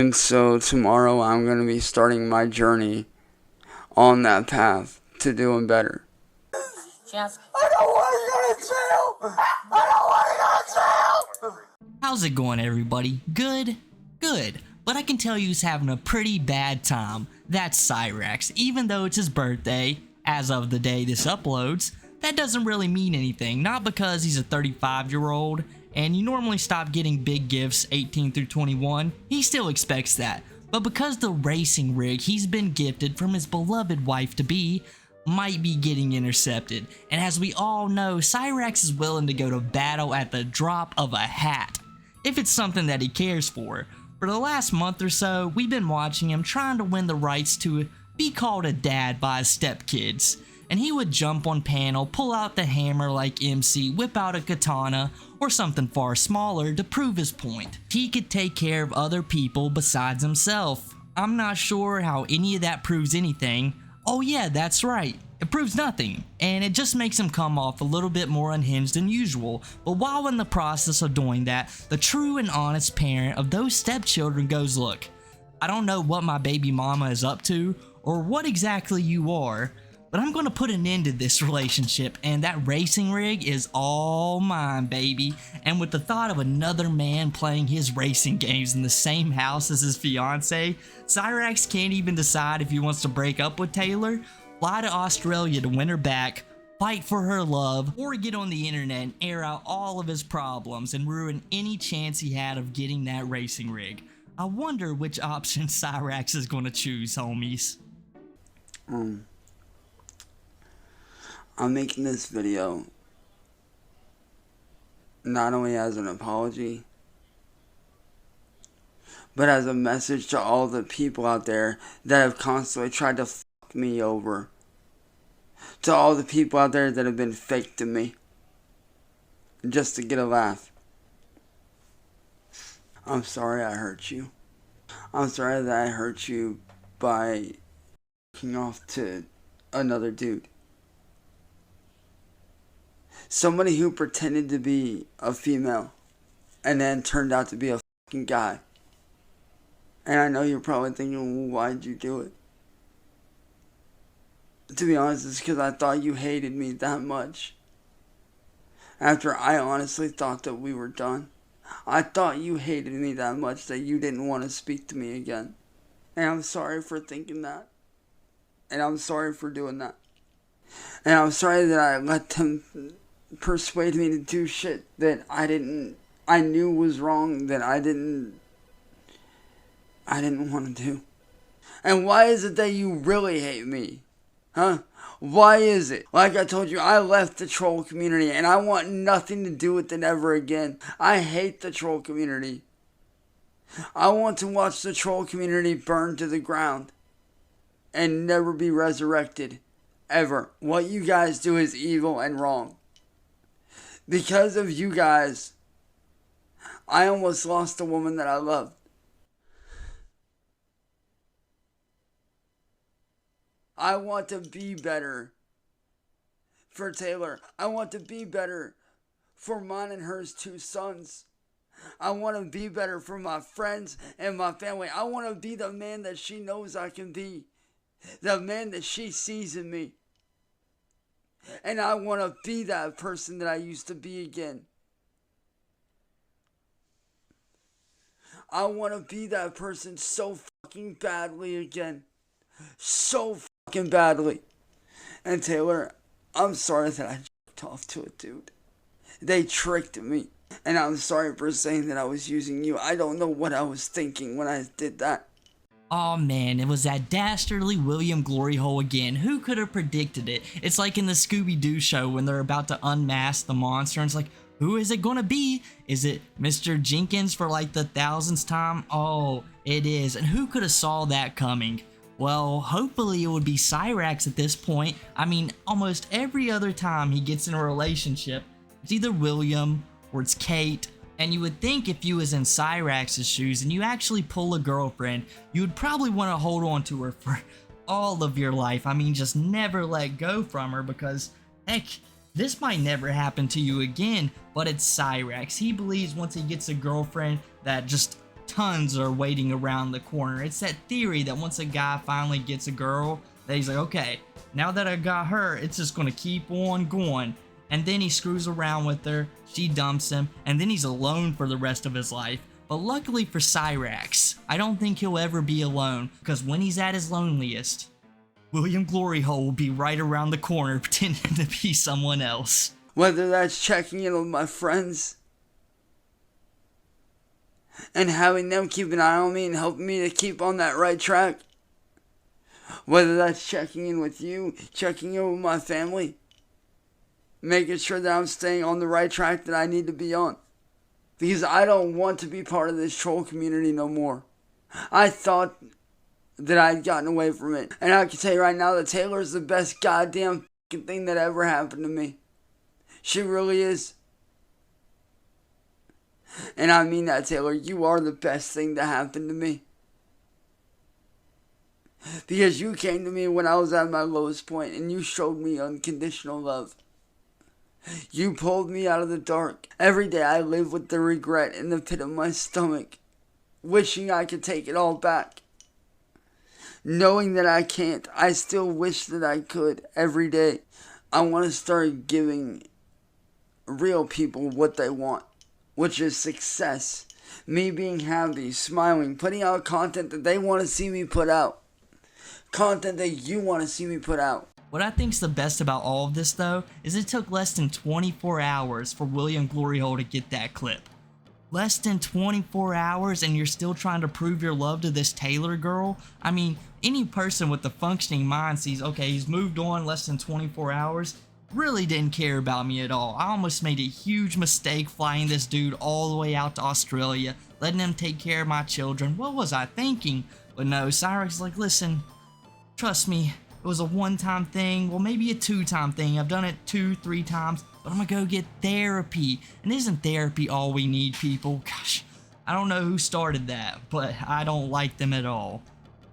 And so tomorrow I'm going to be starting my journey on that path to doing better. Just, I don't want to go to jail! I don't want to go to jail! How's it going, everybody? Good? Good. But I can tell you he's having a pretty bad time. That's Cyrax. Even though it's his birthday, as of the day this uploads, that doesn't really mean anything. Not because he's a 35-year-old, and you normally stop getting big gifts 18 through 21. He still expects that. But because the racing rig he's been gifted from his beloved wife-to-be might be getting intercepted. And as we all know, Cyrax is willing to go to battle at the drop of a hat, if it's something that he cares for. For the last month or so, we've been watching him trying to win the rights to be called a dad by his stepkids. And he would jump on panel, pull out the hammer like MC, whip out a katana, or something far smaller to prove his point. He could take care of other people besides himself. I'm not sure how any of that proves anything. Oh yeah, that's right. It proves nothing, and it just makes him come off a little bit more unhinged than usual. But while in the process of doing that, the true and honest parent of those stepchildren goes, look, I don't know what my baby mama is up to, or what exactly you are, but I'm gonna put an end to this relationship, and that racing rig is all mine, baby. And with the thought of another man playing his racing games in the same house as his fiance, Cyrax can't even decide if he wants to break up with Taylor, fly to Australia to win her back, fight for her love, or get on the internet and air out all of his problems and ruin any chance he had of getting that racing rig. I wonder which option Cyrax is gonna choose, homies. I'm making this video not only as an apology, but as a message to all the people out there that have constantly tried to fuck me over. To all the people out there that have been fake to me just to get a laugh. I'm sorry I hurt you. I'm sorry that I hurt you by f***ing off to another dude. Somebody who pretended to be a female and then turned out to be a fucking guy. And I know you're probably thinking, well, why'd you do it? To be honest, it's because I thought you hated me that much. After I honestly thought that we were done. I thought you hated me that much that you didn't want to speak to me again. And I'm sorry for thinking that. And I'm sorry for doing that. And I'm sorry that I let them persuade me to do shit that I knew was wrong, that I didn't want to do. And why is it that you really hate me? Huh? Why is it? Like I told you, I left the troll community and I want nothing to do with it ever again. I hate the troll community. I want to watch the troll community burn to the ground and never be resurrected. Ever. What you guys do is evil and wrong. Because of you guys, I almost lost the woman that I loved. I want to be better for Taylor. I want to be better for mine and hers 2 sons. I want to be better for my friends and my family. I want to be the man that she knows I can be. The man that she sees in me. And I want to be that person that I used to be again. I want to be that person so fucking badly again. So fucking badly. And Taylor, I'm sorry that I jerked off to a dude. They tricked me. And I'm sorry for saying that I was using you. I don't know what I was thinking when I did that. Aw man, it was that dastardly William Glory Hole again. Who could have predicted it? It's like in the Scooby-Doo show when they're about to unmask the monster and it's like, who is it gonna be? Is it Mr. Jenkins for like the 1000th time? Oh, it is. And who could have saw that coming? Well, hopefully it would be Cyrax at this point. I mean, almost every other time he gets in a relationship, it's either William or it's Kate. And you would think if you was in Cyrax's shoes and you actually pull a girlfriend, you would probably want to hold on to her for all of your life. I mean, just never let go from her because, heck, this might never happen to you again. But it's Cyrax. He believes once he gets a girlfriend that just tons are waiting around the corner. It's that theory that once a guy finally gets a girl, that he's like, okay, now that I got her, it's just gonna keep on going. And then he screws around with her, she dumps him, and then he's alone for the rest of his life. But luckily for Cyrax, I don't think he'll ever be alone, because when he's at his loneliest, William Gloryhole will be right around the corner pretending to be someone else. Whether that's checking in with my friends and having them keep an eye on me and helping me to keep on that right track. Whether that's checking in with you, checking in with my family, making sure that I'm staying on the right track that I need to be on. Because I don't want to be part of this troll community no more. I thought that I'd gotten away from it. And I can tell you right now that Taylor's the best goddamn thing that ever happened to me. She really is. And I mean that, Taylor. You are the best thing that happened to me. Because you came to me when I was at my lowest point and you showed me unconditional love. You pulled me out of the dark. Every day I live with the regret in the pit of my stomach, wishing I could take it all back. Knowing that I can't, I still wish that I could every day. I want to start giving real people what they want, which is success. Me being happy, smiling, putting out content that they want to see me put out. Content that you want to see me put out. What I think's the best about all of this, though, is it took less than 24 hours for William Gloryhole to get that clip. Less than 24 hours and you're still trying to prove your love to this Taylor girl? I mean, any person with a functioning mind sees, okay, he's moved on less than 24 hours, really didn't care about me at all. I almost made a huge mistake flying this dude all the way out to Australia, letting him take care of my children. What was I thinking? But no, Cyrax is like, listen, trust me, it was a one-time thing, well maybe a two-time thing. I've done it 2-3 times, but I'm gonna go get therapy. And isn't therapy all we need, people? Gosh, I don't know who started that, but I don't like them at all.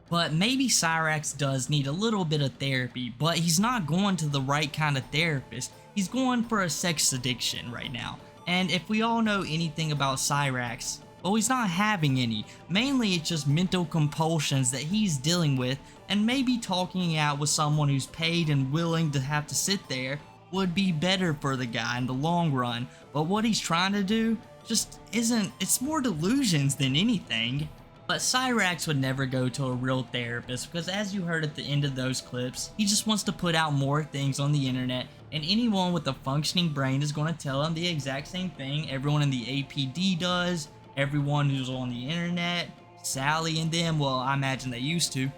But maybe Cyrax does need a little bit of therapy, but he's not going to the right kind of therapist. He's going for a sex addiction right now. And if we all know anything about Cyrax, well, he's not having any. Mainly it's just mental compulsions that he's dealing with, and maybe talking out with someone who's paid and willing to have to sit there would be better for the guy in the long run. But what he's trying to do just isn't, it's more delusions than anything. But Cyrax would never go to a real therapist because, as you heard at the end of those clips, he just wants to put out more things on the internet, and anyone with a functioning brain is going to tell him the exact same thing everyone in the APD does, everyone who's on the internet, Sally and them, well, I imagine they used to.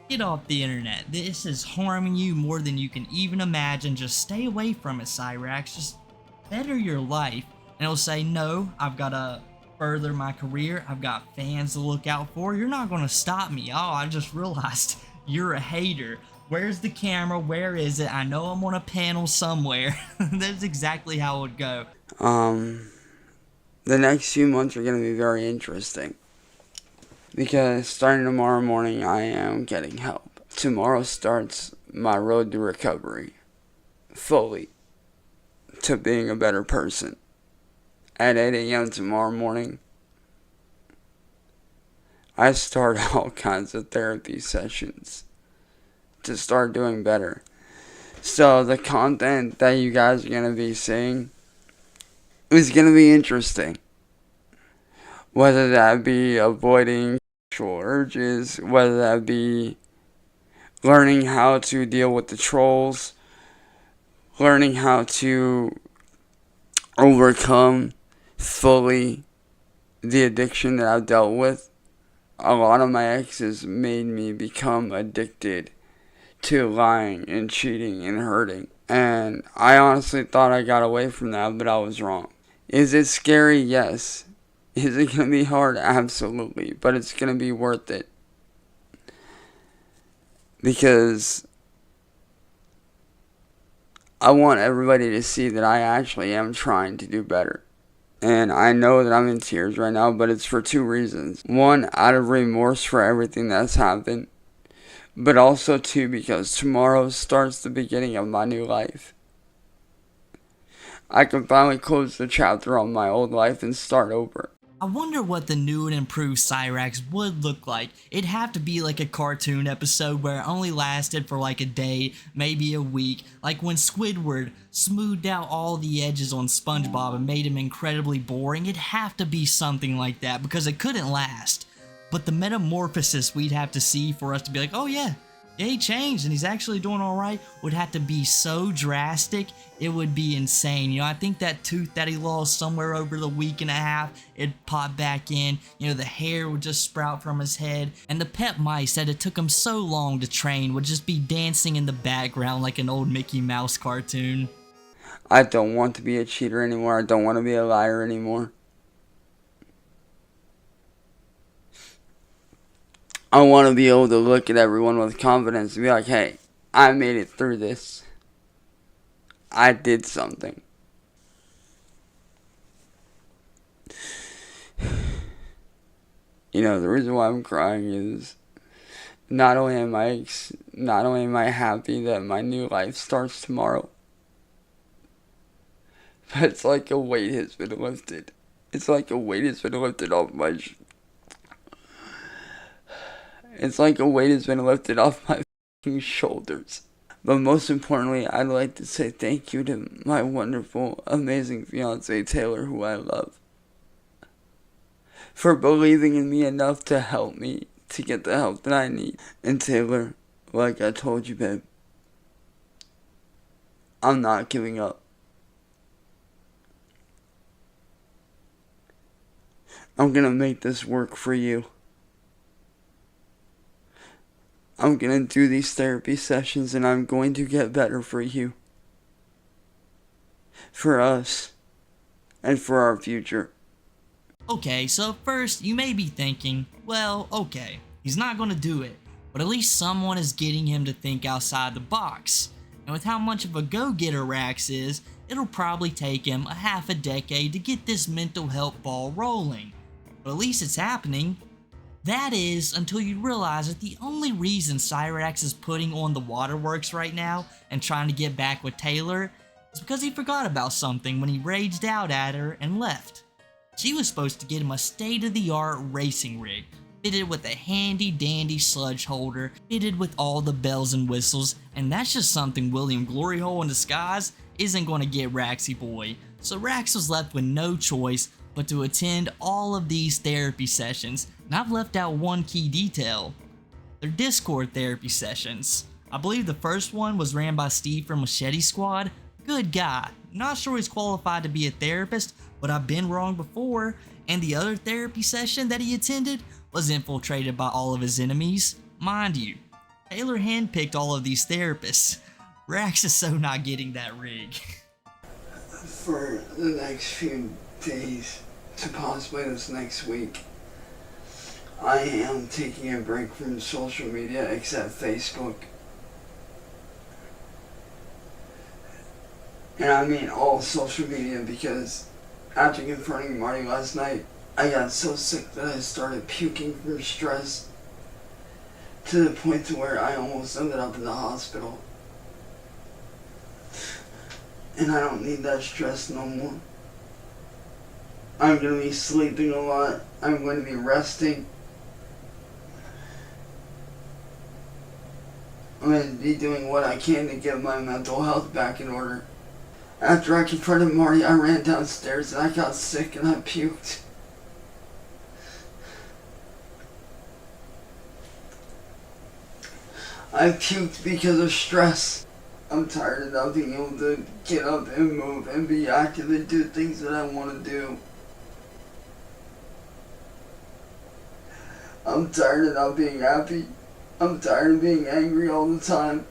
Get off the internet. This is harming you more than you can even imagine. Just stay away from it, Cyrax. Just better your life. And he'll say, no, I've got to further my career. I've got fans to look out for. You're not going to stop me. Oh, I just realized you're a hater. Where's the camera? Where is it? I know I'm on a panel somewhere. That's exactly how it would go. The next few months are going to be very interesting. Because starting tomorrow morning, I am getting help. Tomorrow starts my road to recovery. Fully. To being a better person. At 8 a.m. tomorrow morning, I start all kinds of therapy sessions to start doing better. So the content that you guys are going to be seeing is going to be interesting. Whether that be avoiding sexual urges, whether that be learning how to deal with the trolls, learning how to overcome fully the addiction that I've dealt with. A lot of my exes made me become addicted to lying and cheating and hurting. And I honestly thought I got away from that, but I was wrong. Is it scary? Yes. Is it going to be hard? Absolutely. But it's going to be worth it. Because I want everybody to see that I actually am trying to do better. And I know that I'm in tears right now, but it's for two reasons. One, out of remorse for everything that's happened. But also, two, because tomorrow starts the beginning of my new life. I can finally close the chapter on my old life and start over. I wonder what the new and improved Cyrax would look like. It'd have to be like a cartoon episode where it only lasted for like a day, maybe a week, like when Squidward smoothed out all the edges on SpongeBob and made him incredibly boring. It'd have to be something like that because it couldn't last. But the metamorphosis we'd have to see for us to be like, oh yeah, he changed and he's actually doing alright, would have to be so drastic, it would be insane. You know, I think that tooth that he lost somewhere over the week and a half, it'd pop back in, you know, the hair would just sprout from his head, and the pet mice that it took him so long to train would just be dancing in the background like an old Mickey Mouse cartoon. I don't want to be a cheater anymore. I don't want to be a liar anymore. I want to be able to look at everyone with confidence and be like, hey, I made it through this. I did something. You know, the reason why I'm crying is not only am I happy that my new life starts tomorrow, but it's like a weight has been lifted. It's like a weight has been lifted off my It's like a weight has been lifted off my fucking shoulders. But most importantly, I'd like to say thank you to my wonderful, amazing fiance, Taylor, who I love, for believing in me enough to help me to get the help that I need. And Taylor, like I told you, babe, I'm not giving up. I'm gonna make this work for you. I'm gonna do these therapy sessions and I'm going to get better for you. For us. And for our future. Okay, so first you may be thinking, well, okay, he's not gonna do it, but at least someone is getting him to think outside the box. And with how much of a go-getter Rax is, it'll probably take him a half a decade to get this mental health ball rolling. But at least it's happening. That is, until you realize that the only reason Cyrax is putting on the waterworks right now and trying to get back with Taylor is because he forgot about something when he raged out at her and left. She was supposed to get him a state-of-the-art racing rig, fitted with a handy-dandy sludge holder, fitted with all the bells and whistles, and that's just something William Gloryhole in disguise isn't going to get Raxy Boy. So Rax was left with no choice but to attend all of these therapy sessions. And I've left out one key detail. They're Discord therapy sessions. I believe the first one was ran by Steve from Machete Squad. Good guy. Not sure he's qualified to be a therapist, but I've been wrong before. And the other therapy session that he attended was infiltrated by all of his enemies. Mind you, Taylor handpicked all of these therapists. Rax is so not getting that rig. For the next few days, to possibly this next week, I am taking a break from social media except Facebook. And I mean all social media, because after confronting Marty last night, I got so sick that I started puking from stress to the point to where I almost ended up in the hospital. And I don't need that stress no more. I'm going to be sleeping a lot. I'm going to be resting. I'm going to be doing what I can to get my mental health back in order. After I confronted Marty, I ran downstairs and I got sick and I puked. I puked because of stress. I'm tired of not being able to get up and move and be active and do things that I want to do. I'm tired of not being happy. I'm tired of being angry all the time.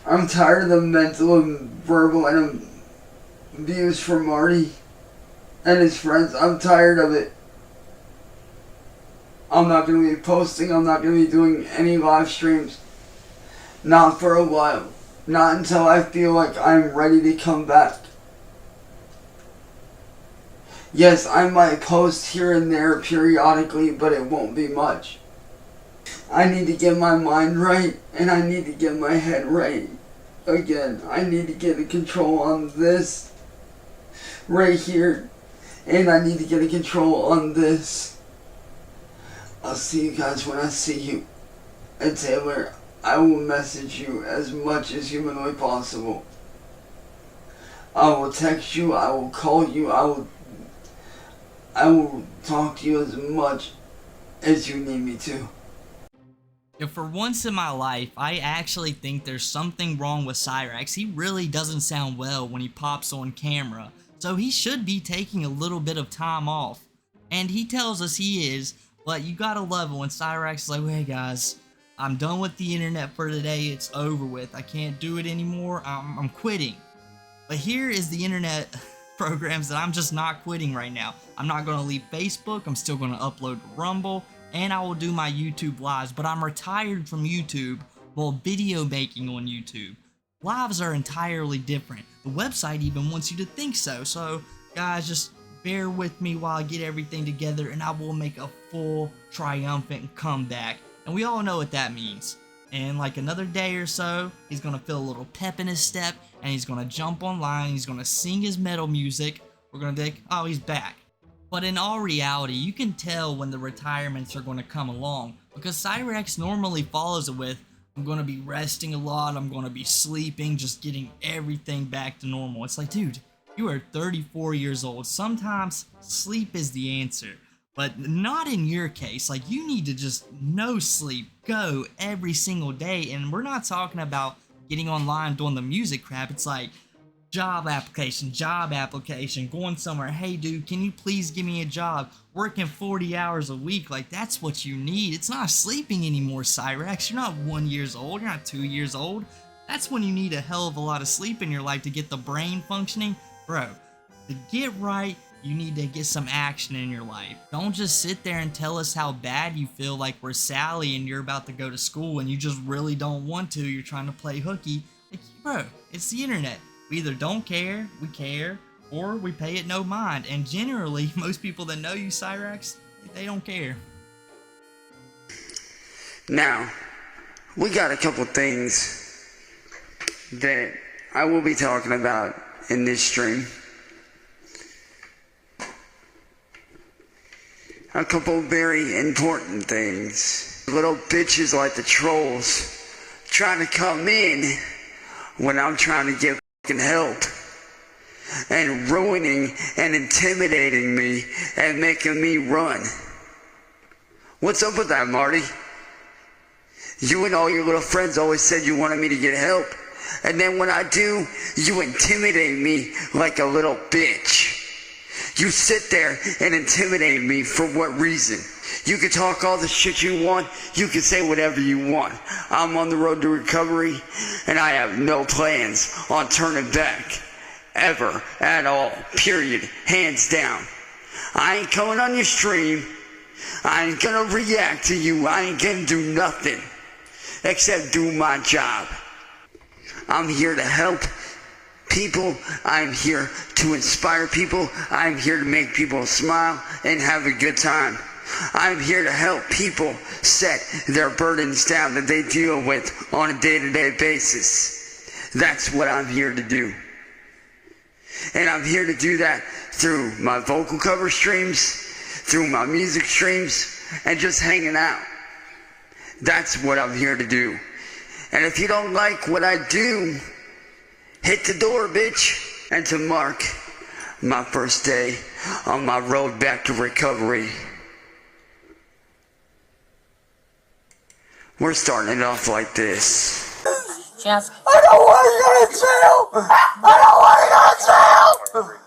I'm tired of the mental and verbal and abuse from Marty and his friends. I'm tired of it. I'm not going to be posting. I'm not going to be doing any live streams. Not for a while. Not until I feel like I'm ready to come back. Yes, I might post here and there periodically, but it won't be much. I need to get my mind right, and I need to get my head right. Again, I need to get a control on this right here, and I need to get a control on this. I'll see you guys when I see you. And Taylor, I will message you as much as humanly possible. I will text you, I will call you, I will talk to you as much as you need me to. And for once in my life, I actually think there's something wrong with Cyrax. He really doesn't sound well when he pops on camera, so he should be taking a little bit of time off. And he tells us he is, but you gotta love it when Cyrax is like, hey guys, I'm done with the internet for today, it's over with, I can't do it anymore, I'm quitting. But here is the internet programs that I'm just not quitting right now. I'm not gonna leave Facebook, I'm still gonna upload to Rumble, and I will do my YouTube lives, but I'm retired from YouTube while video making on YouTube. Lives are entirely different. The website even wants you to think so. So guys, just bear with me while I get everything together and I will make a full triumphant comeback. And we all know what that means. In like another day or so, he's gonna feel a little pep in his step and he's gonna jump online, he's gonna sing his metal music. We're gonna be like, oh, he's back. But in all reality, you can tell when the retirements are gonna come along because Cyrax normally follows it with, I'm gonna be resting a lot, I'm gonna be sleeping, just getting everything back to normal. It's like, dude, you are 34 years old. Sometimes sleep is the answer. But not in your case. Like, you need to just no sleep, go every single day. And we're not talking about getting online doing the music crap. It's like job application, going somewhere. Hey dude, can you please give me a job? Working 40 hours a week, like that's what you need. It's not sleeping anymore, Cyrax. You're not 1 year old, you're not 2 years old. That's when you need a hell of a lot of sleep in your life to get the brain functioning. Bro, to get right, you need to get some action in your life. Don't just sit there and tell us how bad you feel like we're Sally and you're about to go to school and you just really don't want to. You're trying to play hooky. Like, bro, it's the internet. We either don't care, we care, or we pay it no mind. And generally, most people that know you, Cyrax, they don't care. Now, we got a couple things that I will be talking about in this stream. A couple very important things. Little bitches like the trolls trying to come in when I'm trying to get fucking help and ruining and intimidating me and making me run. What's up with that, Marty? You and all your little friends always said you wanted me to get help, and then when I do, you intimidate me like a little bitch. You sit there and intimidate me for what reason? You can talk all the shit you want. You can say whatever you want. I'm on the road to recovery, and I have no plans on turning back. Ever. At all. Period. Hands down. I ain't coming on your stream. I ain't gonna react to you. I ain't gonna do nothing except do my job. I'm here to help people. I'm here to inspire people. I'm here to make people smile and have a good time. I'm here to help people set their burdens down that they deal with on a day-to-day basis. That's what I'm here to do. And I'm here to do that through my vocal cover streams, through my music streams, and just hanging out. That's what I'm here to do. And if you don't like what I do, hit the door, bitch. And to mark my first day on my road back to recovery, we're starting it off like this. Just, I don't want to go to jail! I don't want to go to jail!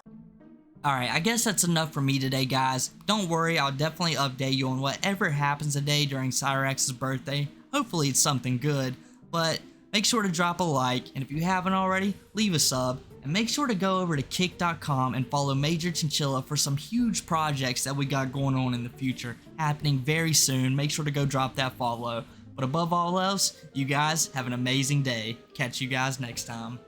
Alright, I guess that's enough for me today, guys. Don't worry, I'll definitely update you on whatever happens today during Cyrax's birthday. Hopefully it's something good, but make sure to drop a like, and if you haven't already, leave a sub, and make sure to go over to kick.com and follow MajorChilla for some huge projects that we got going on in the future, happening very soon. Make sure to go drop that follow. But above all else, you guys have an amazing day. Catch you guys next time.